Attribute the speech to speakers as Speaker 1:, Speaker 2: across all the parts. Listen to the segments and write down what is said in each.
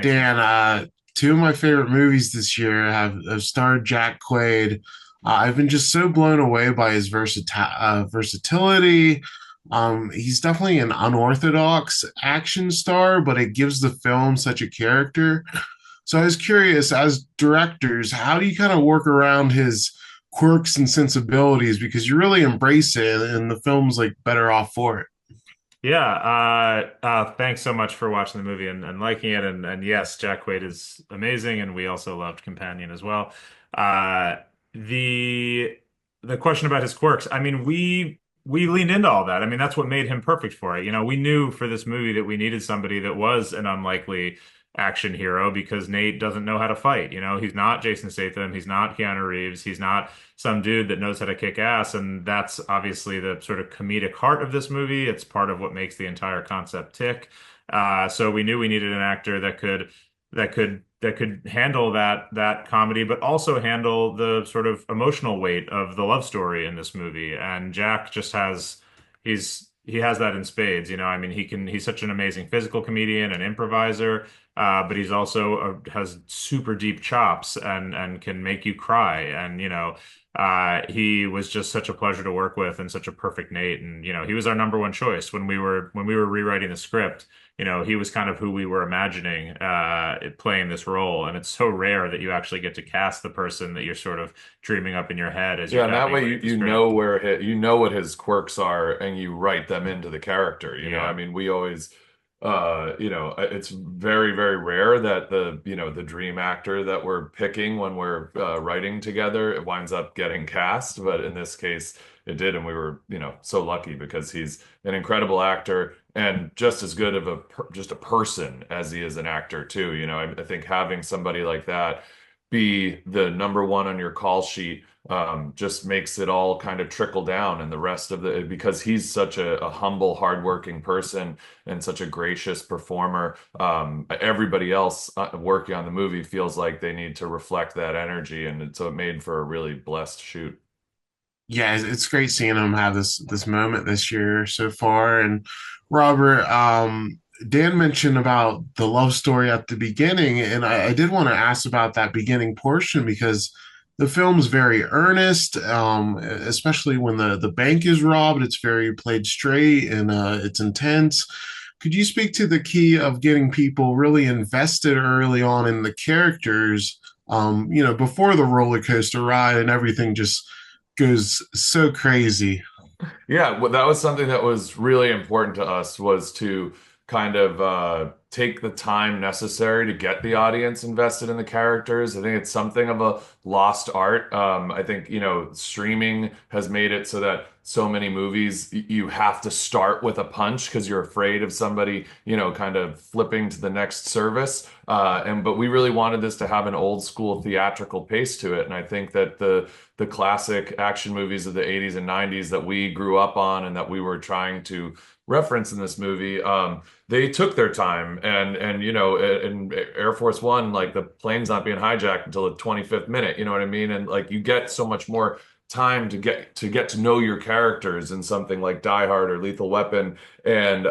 Speaker 1: Thanks, man.
Speaker 2: Dan, two of my favorite movies this year have starred Jack Quaid. I've been just so blown away by his versatility. He's definitely an unorthodox action star, but it gives the film such a character. So I was curious, as directors, how do you kind of work around his quirks and sensibilities? Because you really embrace it, and the film's like better off for it.
Speaker 1: Yeah, thanks so much for watching the movie and liking it. And yes, Jack Quaid is amazing, and we also loved Companion as well. Uh, the the question about his quirks, I mean, we leaned into all that. I mean, that's what made him perfect for it. You know, we knew for this movie that we needed somebody that was an unlikely action hero because Nate doesn't know how to fight. You know, he's not Jason Statham, he's not Keanu Reeves, he's not some dude that knows how to kick ass, and that's obviously the sort of comedic heart of this movie. It's part of what makes the entire concept tick. So we knew we needed an actor that could handle that comedy, but also handle the sort of emotional weight of the love story in this movie. And Jack just has he has that in spades. You know, I mean, he's such an amazing physical comedian and improviser. But he's also has super deep chops and can make you cry. And he was just such a pleasure to work with and such a perfect Nate. And he was our number one choice when we were rewriting the script. He was kind of who we were imagining playing this role. And it's so rare that you actually get to cast the person that you're sort of dreaming up in your head as you're
Speaker 3: Yeah, and that way
Speaker 1: tabulating the
Speaker 3: you know
Speaker 1: script.
Speaker 3: you know what his quirks are and you write them into the character. I
Speaker 1: Yeah.
Speaker 3: mean, we always it's very, very rare that the dream actor that we're picking when we're writing together, it winds up getting cast. But in this case, it did, and we were, so lucky because he's an incredible actor and just as good of just a person as he is an actor too. I think having somebody like that be the number one on your call sheet just makes it all kind of trickle down and the rest of the because he's such a humble, hardworking person and such a gracious performer. Everybody else working on the movie feels like they need to reflect that energy, and so it made for a really blessed shoot.
Speaker 2: Yeah, it's great seeing him have this moment this year so far. And Robert, Dan mentioned about the love story at the beginning, and I did want to ask about that beginning portion because the film's very earnest, especially when the bank is robbed. It's very played straight and it's intense. Could you speak to the key of getting people really invested early on in the characters, before the roller coaster ride and everything just goes so crazy?
Speaker 3: Yeah, well, that was something that was really important to us was to kind of take the time necessary to get the audience invested in the characters. I think it's something of a lost art. I think, streaming has made it so that so many movies you have to start with a punch because you're afraid of somebody, kind of flipping to the next service. But we really wanted this to have an old school theatrical pace to it. And I think that the classic action movies of the 80s and 90s that we grew up on and that we were trying to reference in this movie, they took their time and in Air Force One, like the plane's not being hijacked until the 25th minute, you know what I mean? And like you get so much more time to get to know your characters in something like Die Hard or Lethal Weapon. And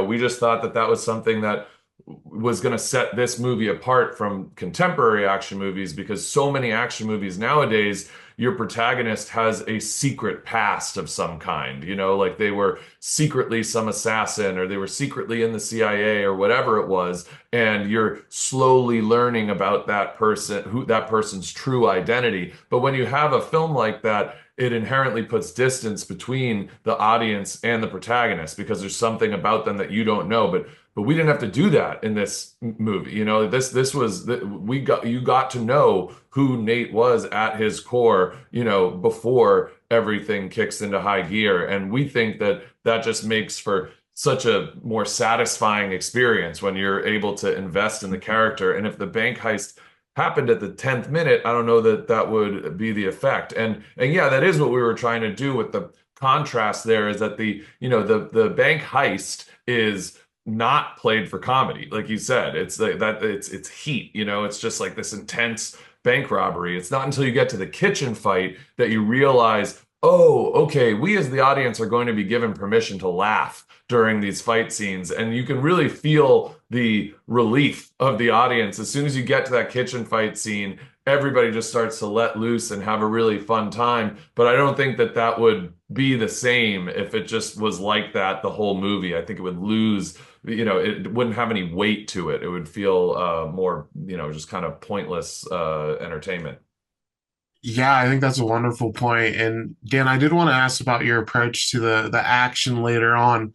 Speaker 3: we just thought that that was something that was going to set this movie apart from contemporary action movies because so many action movies nowadays, your protagonist has a secret past of some kind, like they were secretly some assassin or they were secretly in the CIA or whatever it was. And you're slowly learning about that person, who that person's true identity. But when you have a film like that, it inherently puts distance between the audience and the protagonist because there's something about them that you don't know. But we didn't have to do that in this movie. This was you got to know who Nate was at his core, before everything kicks into high gear. And we think that that just makes for such a more satisfying experience when you're able to invest in the character. And if the bank heist happened at the 10th minute, I don't know that that would be the effect. And yeah, that is what we were trying to do with the contrast there is that the bank heist is not played for comedy. Like you said, it's like that it's heat, it's just like this intense bank robbery. It's not until you get to the kitchen fight that you realize, oh, okay, we as the audience are going to be given permission to laugh during these fight scenes. And you can really feel the relief of the audience. As soon as you get to that kitchen fight scene, everybody just starts to let loose and have a really fun time. But I don't think that that would be the same if it just was like that the whole movie. I think it would lose, it wouldn't have any weight to it. It would feel more, just kind of pointless entertainment.
Speaker 2: Yeah, I think that's a wonderful point. And Dan, I did want to ask about your approach to the action later on,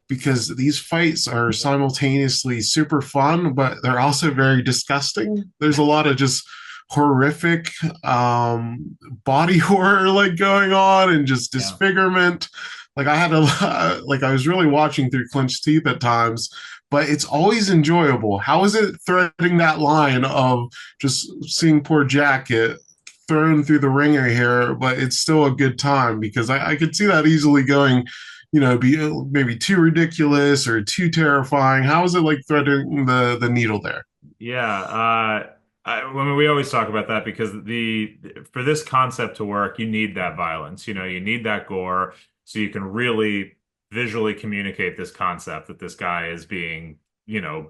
Speaker 2: because these fights are simultaneously super fun, but they're also very disgusting. There's a lot of just horrific body horror like going on and just
Speaker 1: Yeah.
Speaker 2: disfigurement. Like I had a like I was really watching through clenched teeth at times, but it's always enjoyable. How is it threading that line of just seeing poor Jack get thrown through the ringer here, but it's still a good time because I could see that easily going, be maybe too ridiculous or too terrifying. How is it like threading the needle there?
Speaker 1: Yeah, I mean, we always talk about that because the for this concept to work, you need that violence. You need that gore, so you can really visually communicate this concept that this guy is being,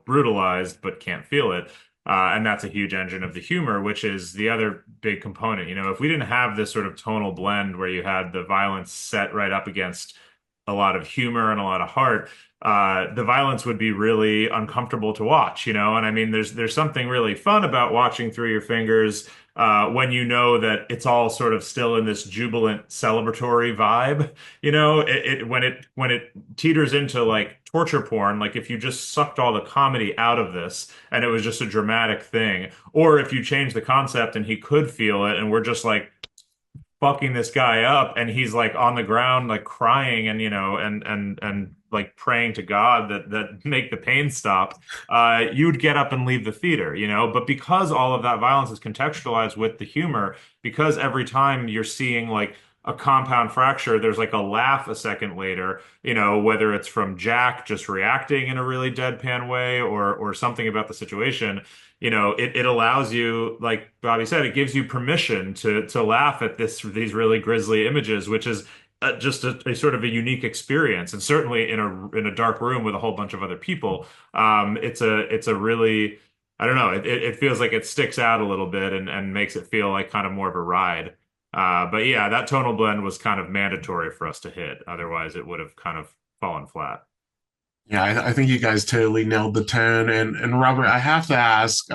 Speaker 1: brutalized but can't feel it. And that's a huge engine of the humor, which is the other big component. If we didn't have this sort of tonal blend where you had the violence set right up against a lot of humor and a lot of heart, the violence would be really uncomfortable to watch, And I mean, there's something really fun about watching through your fingers when you know that it's all sort of still in this jubilant celebratory vibe. When it teeters into like torture porn, like if you just sucked all the comedy out of this and it was just a dramatic thing, or if you change the concept and he could feel it, and we're just like fucking this guy up and he's like on the ground like crying and and like praying to God that make the pain stop, you'd get up and leave the theater, but because all of that violence is contextualized with the humor, because every time you're seeing like a compound fracture, there's like a laugh a second later, whether it's from Jack just reacting in a really deadpan way or something about the situation. It allows you, like Bobby said, it gives you permission to laugh at these really grisly images, which is just a sort of a unique experience, and certainly in a dark room with a whole bunch of other people, it's a really, I don't know, it feels like it sticks out a little bit and makes it feel like kind of more of a ride. But yeah, that tonal blend was kind of mandatory for us to hit. Otherwise, it would have kind of fallen flat.
Speaker 2: Yeah, I think you guys totally nailed the tone. And Robert, I have to ask,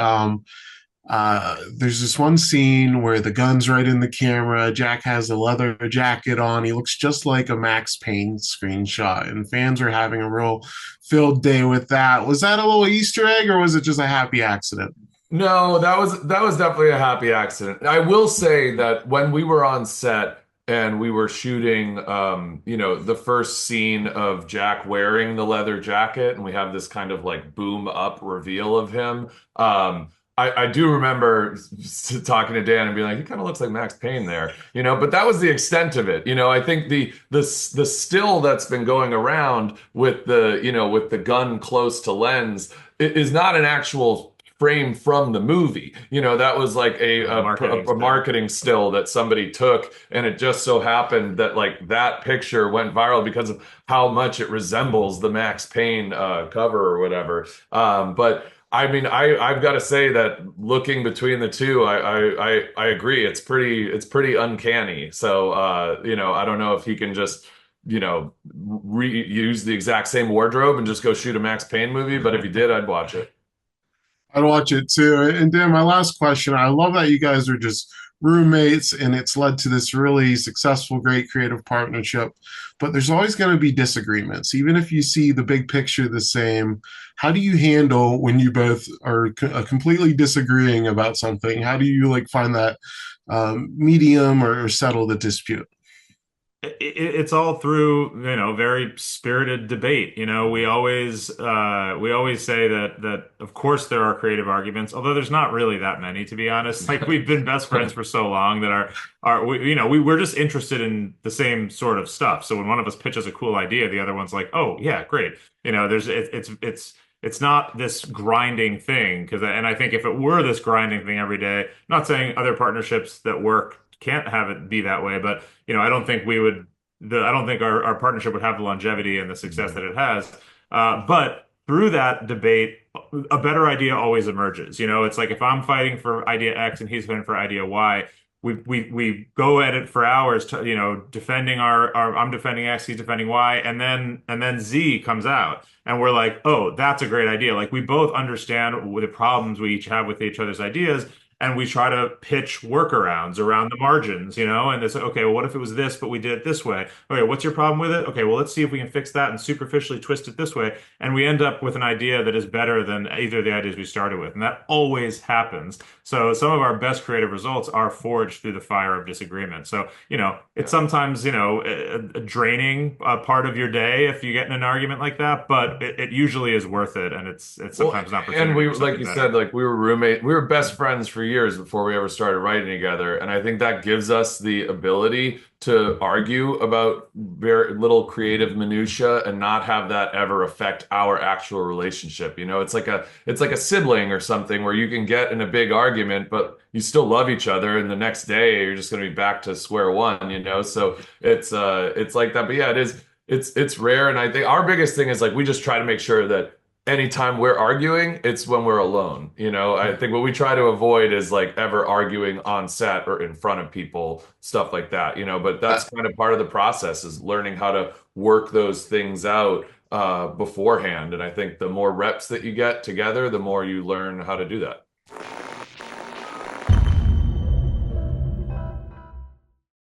Speaker 2: there's this one scene where the gun's right in the camera. Jack has a leather jacket on. He looks just like a Max Payne screenshot, and fans are having a real filled day with that. Was that a little Easter egg, or was it just a happy accident?
Speaker 3: No, that was definitely a happy accident. I will say that when we were on set and we were shooting, the first scene of Jack wearing the leather jacket, and we have this kind of like boom up reveal of him. I do remember talking to Dan and being like, he kind of looks like Max Payne there, but that was the extent of it. I think the still that's been going around with the gun close to lens is not an actual frame from the movie. That was like
Speaker 1: Marketing
Speaker 3: a
Speaker 1: still.
Speaker 3: marketing still that somebody took, and it just so happened that like that picture went viral because of how much it resembles the Max Payne cover or whatever. But I mean, I've got to say that looking between the two, I agree. It's pretty uncanny. So I don't know if he can just reuse the exact same wardrobe and just go shoot a Max Payne movie. But if he did, I'd watch it.
Speaker 2: I'd watch it too. And Dan, my last question, I love that you guys are just roommates and it's led to this really successful, great creative partnership. But there's always going to be disagreements. Even if you see the big picture the same, how do you handle when you both are completely disagreeing about something? How do you like find that medium or settle the dispute?
Speaker 1: It's all through, very spirited debate. We always say that of course there are creative arguments, although there's not really that many, to be honest. Like we've been best friends for so long that we're just interested in the same sort of stuff. So when one of us pitches a cool idea, the other one's like, "Oh, yeah, great." It's not this grinding thing, and I think if it were this grinding thing every day, I'm not saying other partnerships that work can't have it be that way. But I don't think we would. I don't think our partnership would have the longevity and the success that it has. But through that debate, a better idea always emerges. It's like if I'm fighting for idea X and he's fighting for idea Y, we go at it for hours, defending our I'm defending X, he's defending Y, and then Z comes out, and we're like, oh, that's a great idea. Like we both understand the problems we each have with each other's ideas, and we try to pitch workarounds around the margins, and it's like, okay, well, what if it was this, but we did it this way? Okay, what's your problem with it? Okay, well, let's see if we can fix that and superficially twist it this way. And we end up with an idea that is better than either of the ideas we started with. And that always happens. So some of our best creative results are forged through the fire of disagreement. So, it's sometimes, a draining part of your day if you get in an argument like that, but it usually is worth it. And it's
Speaker 3: Well,
Speaker 1: sometimes an
Speaker 3: and
Speaker 1: opportunity
Speaker 3: we,
Speaker 1: for
Speaker 3: like
Speaker 1: something
Speaker 3: you
Speaker 1: better.
Speaker 3: said, like we were best friends for years before we ever started writing together. And I think that gives us the ability to argue about very little creative minutia and not have that ever affect our actual relationship. It's like a sibling or something where you can get in a big argument, but you still love each other, and the next day you're just going to be back to square one. So it's like that. But yeah, it's rare, and I think our biggest thing is like we just try to make sure that anytime we're arguing, it's when we're alone. I think what we try to avoid is like ever arguing on set or in front of people, stuff like that. But that's kind of part of the process is learning how to work those things out beforehand. And I think the more reps that you get together, the more you learn how to do that.